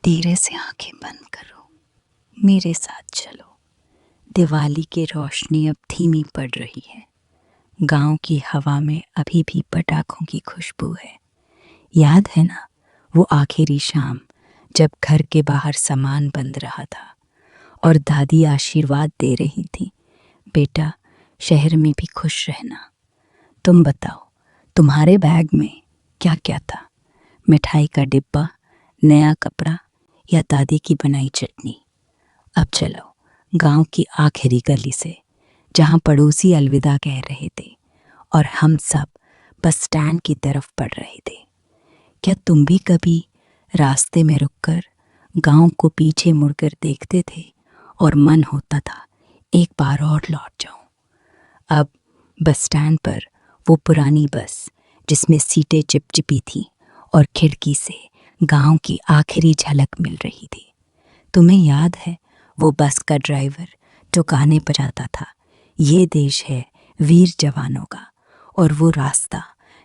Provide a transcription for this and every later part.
धीरे से आंखें बंद करो, मेरे साथ चलो। दिवाली की रोशनी अब धीमी पड़ रही है। गांव की हवा में अभी भी पटाखों की खुशबू है। याद है ना वो आखिरी शाम जब घर के बाहर सामान बंद रहा था और दादी आशीर्वाद दे रही थी, बेटा शहर में भी खुश रहना। तुम बताओ, तुम्हारे बैग में क्या क्या था? मिठाई का डिब्बा, नया कपड़ा या दादी की बनाई चटनी? अब चलो गांव की आखिरी गली से, जहां पड़ोसी अलविदा कह रहे थे और हम सब बस स्टैंड की तरफ बढ़ रहे थे। क्या तुम भी कभी रास्ते में रुककर गांव को पीछे मुड़कर देखते थे और मन होता था एक बार और लौट जाऊं? अब बस स्टैंड पर वो पुरानी बस जिसमें सीटें चिपचिपी थी और खिड़की से गांव की आखिरी झलक मिल रही थी। तुम्हें याद है वो बस का ड्राइवर जो गाने बजाता था, ये देश है वीर जवानों का, और वो रास्ता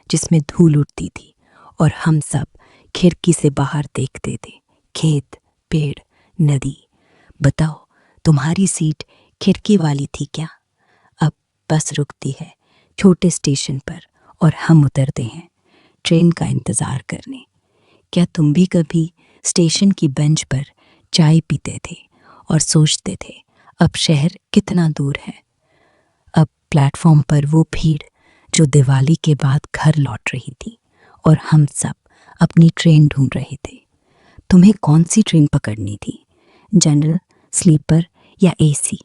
जिसमें धूल उड़ती थी और हम सब खिड़की से बाहर देखते थे, खेत, पेड़, नदी। बताओ, तुम्हारी सीट खिड़की वाली थी क्या? अब बस रुकती है छोटे स्टेशन पर और हम उतरते हैं ट्रेन का इंतज़ार करने। क्या तुम भी कभी स्टेशन की बेंच पर चाय पीते थे और सोचते थे अब शहर कितना दूर है? अब प्लेटफॉर्म पर वो भीड़ जो दिवाली के बाद घर लौट रही थी और हम सब अपनी ट्रेन ढूंढ रहे थे। तुम्हें कौन सी ट्रेन पकड़नी थी, जनरल, स्लीपर या एसी?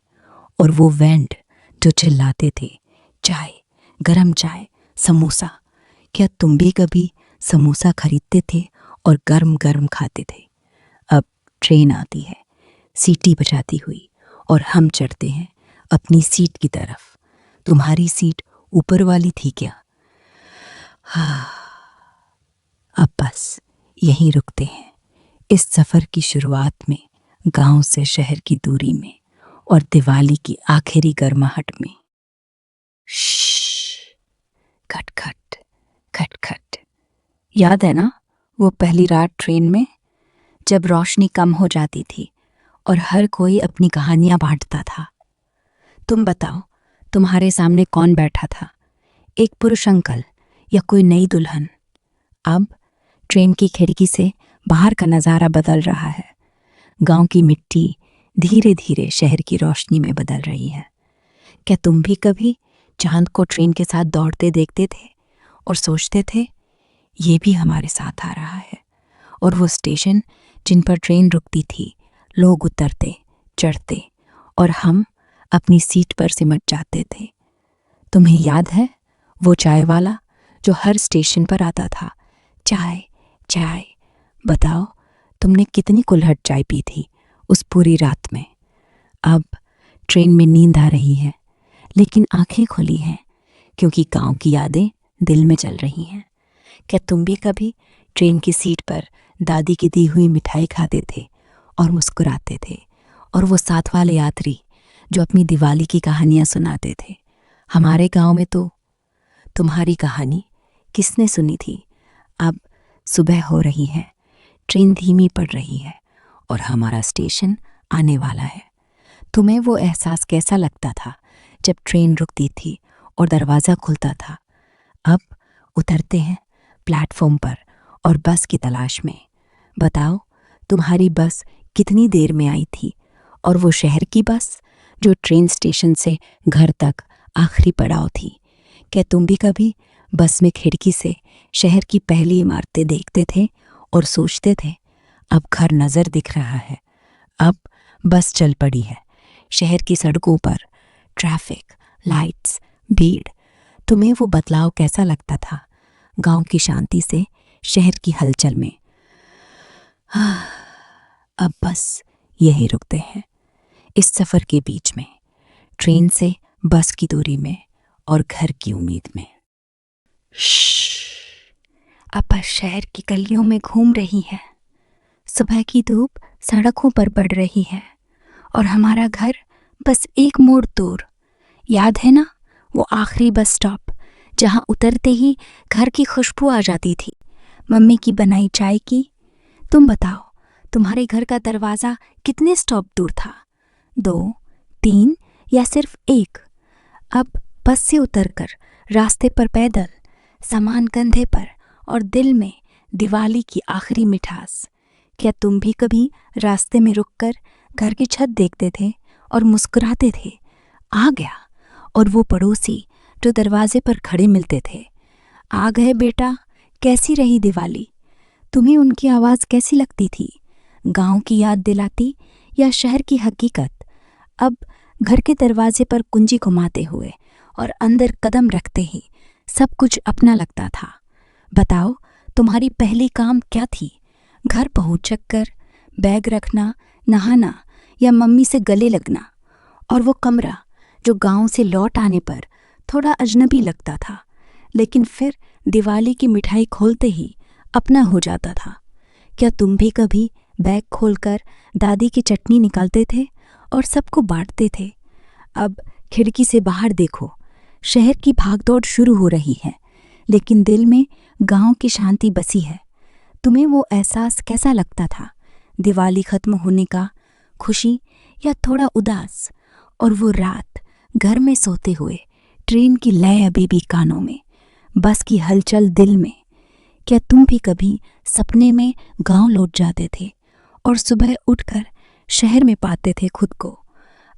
और वो वेंड जो चिल्लाते थे, चाय, गरम चाय, समोसा। क्या तुम भी कभी समोसा खरीदते थे और गरम गरम खाते थे? अब ट्रेन आती है सीटी बजाती हुई और हम चढ़ते हैं अपनी सीट की तरफ। तुम्हारी सीट ऊपर वाली थी क्या? हाँ, अब बस यहीं रुकते हैं इस सफ़र की शुरुआत में, गांव से शहर की दूरी में और दिवाली की आखिरी गर्माहट में। खट खट खट खट। याद है ना वो पहली रात ट्रेन में, जब रोशनी कम हो जाती थी और हर कोई अपनी कहानियां बांटता था? तुम बताओ, तुम्हारे सामने कौन बैठा था, एक पुरुष अंकल या कोई नई दुल्हन? अब ट्रेन की खिड़की से बाहर का नज़ारा बदल रहा है। गांव की मिट्टी धीरे धीरे शहर की रोशनी में बदल रही है। क्या तुम भी कभी चांद को ट्रेन के साथ दौड़ते देखते थे और सोचते थे ये भी हमारे साथ आ रहा है? और वो स्टेशन जिन पर ट्रेन रुकती थी, लोग उतरते, चढ़ते और हम अपनी सीट पर सिमट जाते थे। तुम्हें याद है वो चाय वाला जो हर स्टेशन पर आता था, चाय चाय? बताओ, तुमने कितनी कुल्हड़ चाय पी थी उस पूरी रात में? अब ट्रेन में नींद आ रही है, लेकिन आंखें खुली हैं क्योंकि गांव की यादें दिल में चल रही हैं। क्या तुम भी कभी ट्रेन की सीट पर दादी की दी हुई मिठाई खाते थे और मुस्कुराते थे? और वो साथ वाले यात्री जो अपनी दिवाली की कहानियां सुनाते थे? हमारे गांव में तो तुम्हारी कहानी किसने सुनी थी? अब सुबह हो रही है, ट्रेन धीमी पड़ रही है और हमारा स्टेशन आने वाला है। तुम्हें वो एहसास कैसा लगता था जब ट्रेन रुकती थी और दरवाज़ा खुलता था? अब उतरते हैं प्लेटफॉर्म पर और बस की तलाश में। बताओ, तुम्हारी बस कितनी देर में आई थी? और वो शहर की बस जो ट्रेन स्टेशन से घर तक आखिरी पड़ाव थी? क्या तुम भी कभी बस में खिड़की से शहर की पहली इमारतें देखते थे और सोचते थे अब घर नज़र दिख रहा है? अब बस चल पड़ी है शहर की सड़कों पर, ट्रैफिक, लाइट्स, भीड़। तुम्हें वो बदलाव कैसा लगता था, गांव की शांति से शहर की हलचल में? अब बस यही रुकते हैं इस सफ़र के बीच में, ट्रेन से बस की दूरी में और घर की उम्मीद में। अब बस शहर की गलियों में घूम रही है, सुबह की धूप सड़कों पर पड़ रही है और हमारा घर बस एक मोड़ दूर। याद है ना वो आखिरी बस स्टॉप जहां उतरते ही घर की खुशबू आ जाती थी, मम्मी की बनाई चाय की? तुम बताओ, तुम्हारे घर का दरवाज़ा कितने स्टॉप दूर था? 2, 3 या सिर्फ 1? अब बस से उतरकर रास्ते पर पैदल, सामान कंधे पर और दिल में दिवाली की आखिरी मिठास। क्या तुम भी कभी रास्ते में रुककर घर की छत देखते थे और मुस्कुराते थे, आ गया? और वो पड़ोसी जो दरवाजे पर खड़े मिलते थे, आ गए बेटा, कैसी रही दिवाली? तुम्हें उनकी आवाज़ कैसी लगती थी? गांव की याद दिलाती या शहर की हकीकत? अब घर के दरवाजे पर कुंजी घुमाते हुए और अंदर कदम रखते ही सब कुछ अपना लगता था। बताओ, तुम्हारी पहली काम क्या थी? घर पहुँच कर बैग रखना, नहाना या मम्मी से गले लगना? और वो कमरा जो गांव से लौट आने पर थोड़ा अजनबी लगता था, लेकिन फिर दिवाली की मिठाई खोलते ही अपना हो जाता था। क्या तुम भी कभी बैग खोलकर दादी की चटनी निकालते थे और सबको बांटते थे? अब खिड़की से बाहर देखो, शहर की भागदौड़ शुरू हो रही है, लेकिन दिल में गांव की शांति बसी है। तुम्हें वो एहसास कैसा लगता था, दिवाली खत्म होने का? खुशी या थोड़ा उदास? और वो रात घर में सोते हुए, ट्रेन की लय अभी भी कानों में, बस की हलचल दिल में। क्या तुम भी कभी सपने में गांव लौट जाते थे और सुबह उठकर शहर में पाते थे खुद को?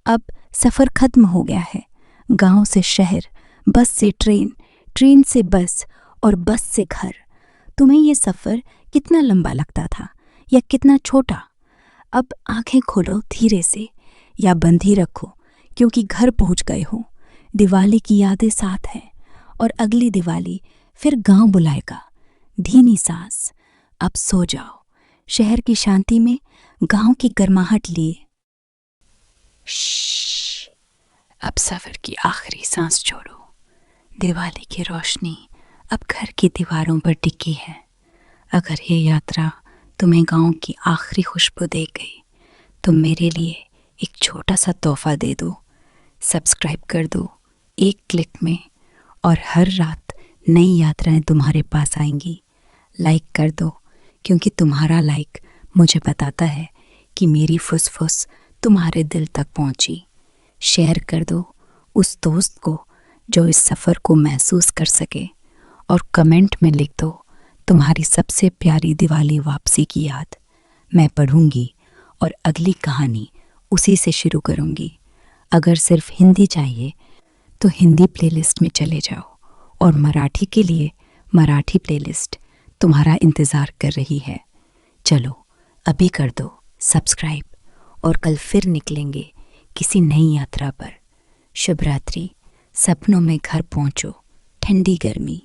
अब सफ़र खत्म हो गया है, गांव से शहर, बस से ट्रेन, ट्रेन से बस और बस से घर। तुम्हें ये सफ़र कितना लंबा लगता था या कितना छोटा? अब आंखें खोलो धीरे से या बंद ही रखो, क्योंकि घर पहुंच गए हो। दिवाली की यादें साथ हैं और अगली दिवाली फिर गांव बुलाएगा। धीमी सांस, अब सो जाओ, शहर की शांति में गांव की गर्माहट लिए। अब सफ़र की आखिरी सांस छोड़ो। दिवाली की रोशनी अब घर की दीवारों पर टिकी है। अगर ये यात्रा तुम्हें गांव की आखिरी खुशबू दे गई, तो मेरे लिए एक छोटा सा तोहफा दे दो। सब्सक्राइब कर दो एक क्लिक में, और हर रात नई यात्राएं तुम्हारे पास आएंगी। लाइक कर दो, क्योंकि तुम्हारा लाइक मुझे बताता है कि मेरी फुसफुस तुम्हारे दिल तक पहुंची। शेयर कर दो उस दोस्त को जो इस सफ़र को महसूस कर सके, और कमेंट में लिख दो तुम्हारी सबसे प्यारी दिवाली वापसी की याद। मैं पढ़ूंगी और अगली कहानी उसी से शुरू करूंगी। अगर सिर्फ हिंदी चाहिए तो हिंदी प्लेलिस्ट में चले जाओ, और मराठी के लिए मराठी प्लेलिस्ट तुम्हारा इंतज़ार कर रही है। चलो अभी कर दो सब्सक्राइब, और कल फिर निकलेंगे किसी नई यात्रा पर। शुभ रात्रि, सपनों में घर पहुंचो, ठंडी गर्मी।